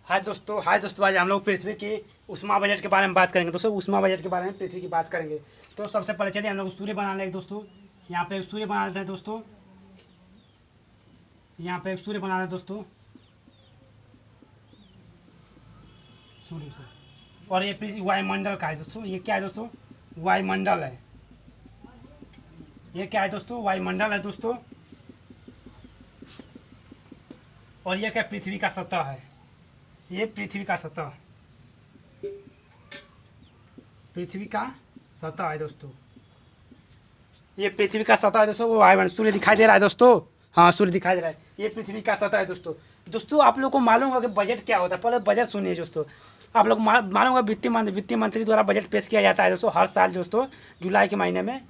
हाय दोस्तों, आज हम लोग पृथ्वी की उष्मा बजट के बारे में बात करेंगे। दोस्तों उष्मा बजट के बारे में पृथ्वी की बात करेंगे। तो सबसे पहले चलिए हम लोग सूर्य बना लेंगे। दोस्तों यहाँ पे एक सूर्य बना लेते हैं। दोस्तों यहाँ पे एक सूर्य बना लेते हैं दोस्तों, सूर्य से। और ये पृथ्वी वायुमंडल का है दोस्तों। ये क्या है दोस्तों? वायुमंडल है। ये क्या है दोस्तों? वायुमंडल है दोस्तों। और ये क्या? पृथ्वी का सतह है। ये पृथ्वी का सतह, पृथ्वी का सतह है दोस्तों। ये पृथ्वी का सतह है दोस्तों। वो वायुमंडल, सूर्य दिखाई दे रहा है दोस्तों। हाँ, सूर्य दिखाई दे रहा है। ये पृथ्वी का सतह है दोस्तों। दोस्तों आप लोग को मालूम होगा कि बजट क्या होता है। पहले बजट सुनिए दोस्तों। आप लोग मालूम होगा वित्त मंत्री द्वारा बजट पेश किया जाता है दोस्तों हर साल दोस्तों। जुलाई के महीने में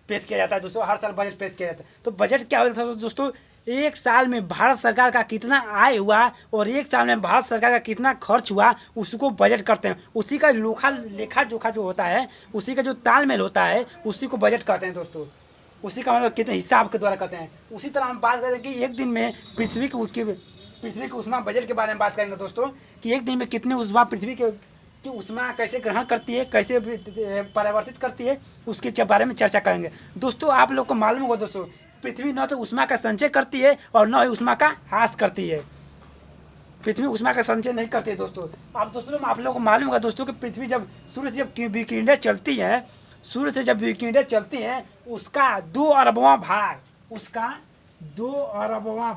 पेश किया जाता है दोस्तों। हर साल बजट पेश किया जाता है। तो बजट क्या होता है दोस्तों? एक साल में भारत सरकार का कितना आय हुआ और एक साल में भारत सरकार का कितना खर्च हुआ, उसको बजट करते हैं। उसी का लेखा जोखा जो होता है, उसी का जो तालमेल होता है, उसी को बजट कहते हैं दोस्तों। उसी का मतलब कितने हिसाब के द्वारा करते हैं। उसी तरह हम बात करें कि एक दिन में पृथ्वी की उष्मा बजट के बारे में बात करेंगे दोस्तों, कि एक दिन में कितनी उष्मा पृथ्वी की उष्मा कैसे ग्रहण करती है, कैसे परावर्तित करती है, उसके बारे में चर्चा करेंगे। दोस्तों आप लोग को मालूम होगा दोस्तों, पृथ्वी न तो उष्मा का संचय करती है और न ही उष्मा का ह्रास करती है। पृथ्वी उष्मा का संचय नहीं करती है दोस्तों। आप लोगों को मालूम होगा दोस्तों कि पृथ्वी जब सूर्य से जब विकिरणें चलती हैं, सूर्य से जब विकिरणें चलती हैं, उसका 2 अरबवां भाग, उसका 2 अरबवां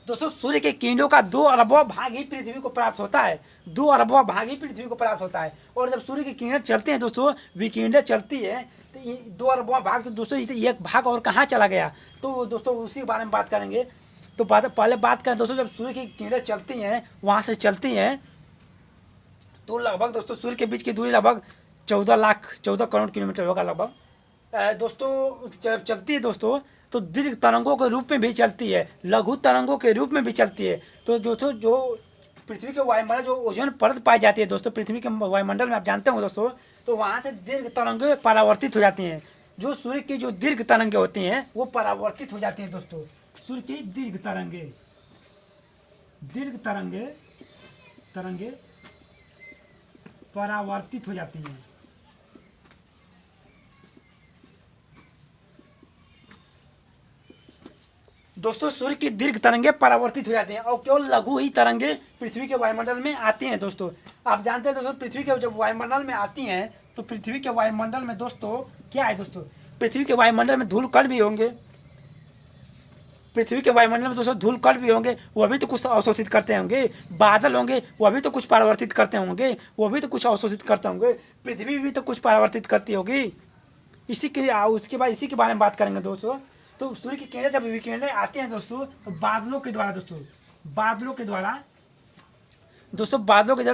दोस्तों, सूर्य के किरणों का 2 अरबवां भाग ही पृथ्वी को प्राप्त होता है। 2 अरबवां भाग ही पृथ्वी को प्राप्त होता है। और जब सूर्य की किरणें चलती हैं दोस्तों, विकिरणें चलती है, तो ये 2 अरबवां भाग तो दोस्तों एक भाग और कहाँ चला गया, तो दोस्तों उसी के बारे में बात करेंगे। तो पहले बात करें दोस्तों, जब सूर्य की किरणें चलती हैं, वहाँ से चलती हैं, तो लगभग दोस्तों सूर्य के बीच की दूरी लगभग 14 करोड़ किलोमीटर होगा लगभग। दोस्तों जब चलती है दोस्तों, तो दीर्घ तरंगों के रूप में भी चलती है, लघु तरंगों के रूप में भी चलती है। तो दोस्तों जो पृथ्वी के वायुमंडल, जो ओजोन परत पाई जाती है दोस्तों पृथ्वी के वायुमंडल में, आप जानते हो दोस्तों, तो वहाँ से दीर्घ तरंगें परावर्तित हो जाती हैं। जो सूर्य की जो दीर्घ तरंगें होती हैं वो परावर्तित हो जाती हैं दोस्तों। सूर्य की दीर्घ तरंगे परावर्तित हो जाती हैं। दोस्तों सूर्य की दीर्घ तरंगे परावर्तित हो जाती हैं और केवल लघु ही तरंगे पृथ्वी के वायुमंडल में आती हैं दोस्तों। आप जानते हैं दोस्तों, पृथ्वी के जब वायुमंडल में आती हैं, तो पृथ्वी के वायुमंडल में दोस्तों क्या है दोस्तों? पृथ्वी के वायुमंडल में धूल कण भी होंगे। पृथ्वी के वायुमंडल में दोस्तों धूल कण भी होंगे, वो भी तो कुछ अवशोषित करते होंगे। बादल होंगे, वह भी तो कुछ परावर्तित करते होंगे, वो भी तो कुछ अवशोषित करते होंगे। पृथ्वी भी तो कुछ परावर्तित करती होगी। उसके बाद इसी के बारे में बात करेंगे दोस्तों। तो सूर्य की किरणें जब विकिरणें आती हैं दोस्तों, तो बादलों के द्वारा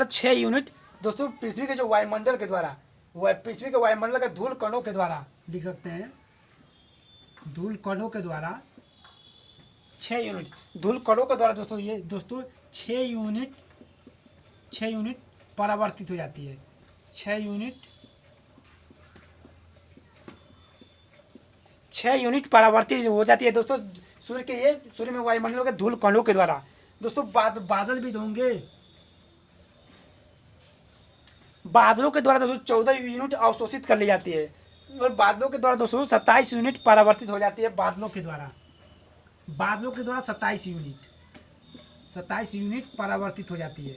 6 यूनिट दोस्तों पृथ्वी के जो वायुमंडल के द्वारा, पृथ्वी के वायुमंडल के धूल कणों के द्वारा, लिख सकते हैं धूल कणों के द्वारा 6 यूनिट, धूल कणों के द्वारा दोस्तों, ये दोस्तों 6 यूनिट परावर्तित हो जाती है। 6 यूनिट परावर्तित हो जाती है दोस्तों सूर्य में वायुमंडल के धूल कणों के द्वारा। दोस्तों बादल भी होंगे। बादलों के द्वारा दोस्तों 14 यूनिट अवशोषित कर ली जाती है, और बादलों के द्वारा दोस्तों 27 यूनिट परावर्तित हो जाती है। बादलों के द्वारा 27 यूनिट परावर्तित हो जाती है।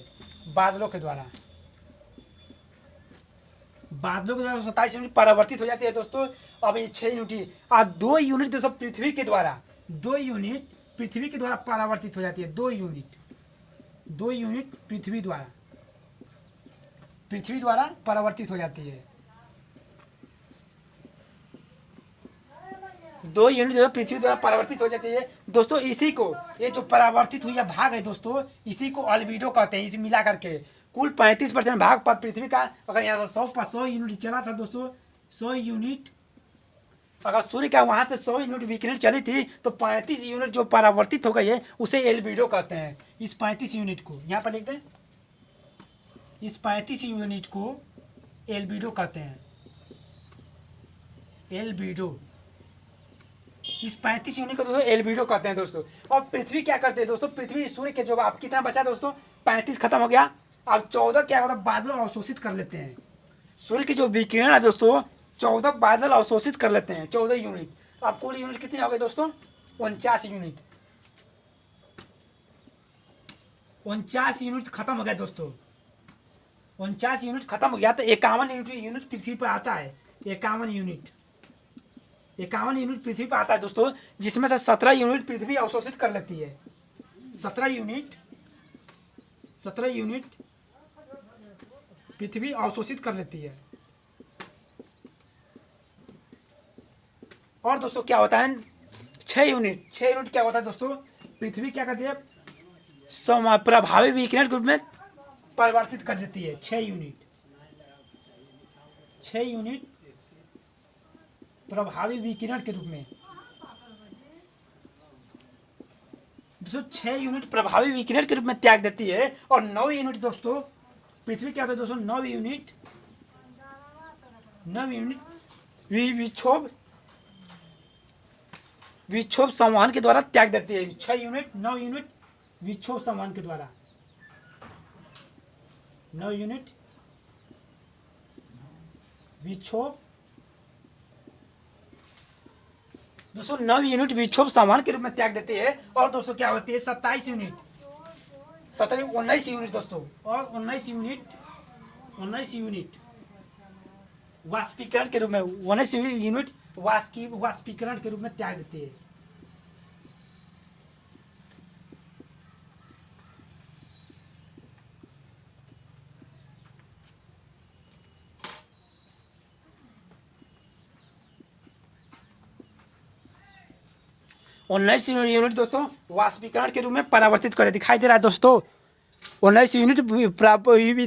बादलों के द्वारा 27 यूनिट परावर्तित हो जाती है दोस्तों। अब ये 6 यूनिट और 2 यूनिट दोस्तों पृथ्वी के द्वारा परावर्तित हो जाती है। 2 यूनिट पृथ्वी द्वारा परावर्तित हो जाती है। 2 यूनिट जो पृथ्वी द्वारा परावर्तित हो जाती है दोस्तों। इसी को, ये जो परावर्तित हुई भाग है दोस्तों, इसी को अल्बीडो कहते हैं। इसे मिला करके कुल 35% भाग पर पृथ्वी का, अगर यहाँ से 100 यूनिट चला था दोस्तों, 100 यूनिट, अगर सूर्य का वहां से 100 यूनिट विकिरण चली थी, तो 35 यूनिट जो परावर्तित हो गई है उसे एल्बीडो कहते हैं। इस 35 यूनिट को यहाँ पर लिख दें, इस 35 यूनिट को एल्बीडो कहते हैं। एल्बीडो इस 35 यूनिट को दोस्तों एल्बिडो कहते हैं दोस्तों। और पृथ्वी क्या करते हैं दोस्तों, पृथ्वी सूर्य के जो आप कितना बचा दोस्तों, 35 खत्म हो गया। अब 14 क्या होता है, बादल अवशोषित कर लेते हैं। सूर्य की जो विकिरण है दोस्तों 14 बादल अवशोषित कर लेते हैं, 14 यूनिट। अब कुल यूनिट कितने हो गए दोस्तों, 49 यूनिट। 49 यूनिट खत्म हो गया दोस्तों, 49 यूनिट खत्म हो गया। तो 51 यूनिट पृथ्वी पर आता है, 51 यूनिट पृथ्वी पर आता है दोस्तों, जिसमें से 17 यूनिट पृथ्वी अवशोषित कर लेती है। 17 यूनिट पृथ्वी अवशोषित कर लेती है। और दोस्तों क्या होता है, 6 यूनिट क्या होता है दोस्तों, पृथ्वी क्या करती है, प्रभावी विकिरण के रूप में परिवर्तित कर देती है। 6 यूनिट प्रभावी विकिरण के रूप में दोस्तों 6 यूनिट प्रभावी विकिरण के रूप में त्याग देती है। और 9 यूनिट दोस्तों पृथ्वी क्या होता है दोस्तों, 9 यूनिट विक्षोभ संवहन के द्वारा त्याग देती है। 9 यूनिट विक्षोभ संवहन के द्वारा, 9 यूनिट विक्षोभ दोस्तों 9 यूनिट विक्षोभ संवहन के रूप में त्याग देती है। और दोस्तों क्या होती है, 19 यूनिट दोस्तों, और 19 यूनिट वाष्पीकरण के रूप में, 19 यूनिट वाष्पीकरण के रूप में त्याग देती है। उन्नीस यूनिट दोस्तों वाष्पीकरण के रूप में परावर्तित कर दिखाई दे रहा है दोस्तों। 19 यूनिट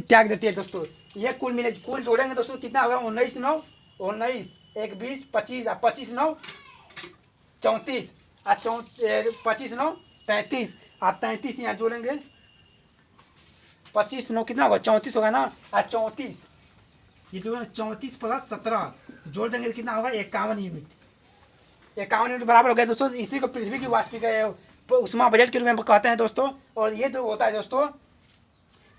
त्याग देती है दोस्तों। ये कुल जोड़ेंगे दोस्तों कितना होगा, 19 9 19 1 20 25 25 9 34 25 9 33 आप 33 यहाँ जोड़ेंगे, 25 9 कितना होगा, 34 होगा ना। 34 ये जो 34 प्लस 17 जोड़ देंगे कितना होगा, 51 यूनिट। 51 यूनिट बराबर हो गया दोस्तों। इसी को पृथ्वी की वाष्पीकरण उष्मा बजट के रूप में कहते हैं दोस्तों। और ये जो होता है दोस्तों,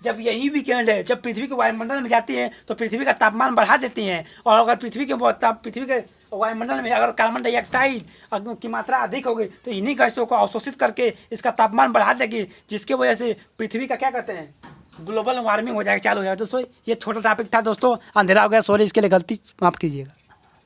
जब यही विकिरण है जब पृथ्वी के वायुमंडल में जाती है तो पृथ्वी का तापमान बढ़ा देती हैं। और अगर पृथ्वी के वायुमंडल में अगर कार्बन डाइऑक्साइड की मात्रा अधिक होगी तो इन्हीं गैसों को अवशोषित करके इसका तापमान बढ़ा देगी, जिसके वजह से पृथ्वी का क्या कहते हैं, ग्लोबल वार्मिंग हो जाएगा, चालू हो जाएगा दोस्तों। ये छोटा टॉपिक था दोस्तों, अंधेरा हो गया, सॉरी इसके लिए, गलती माफ़ कीजिएगा।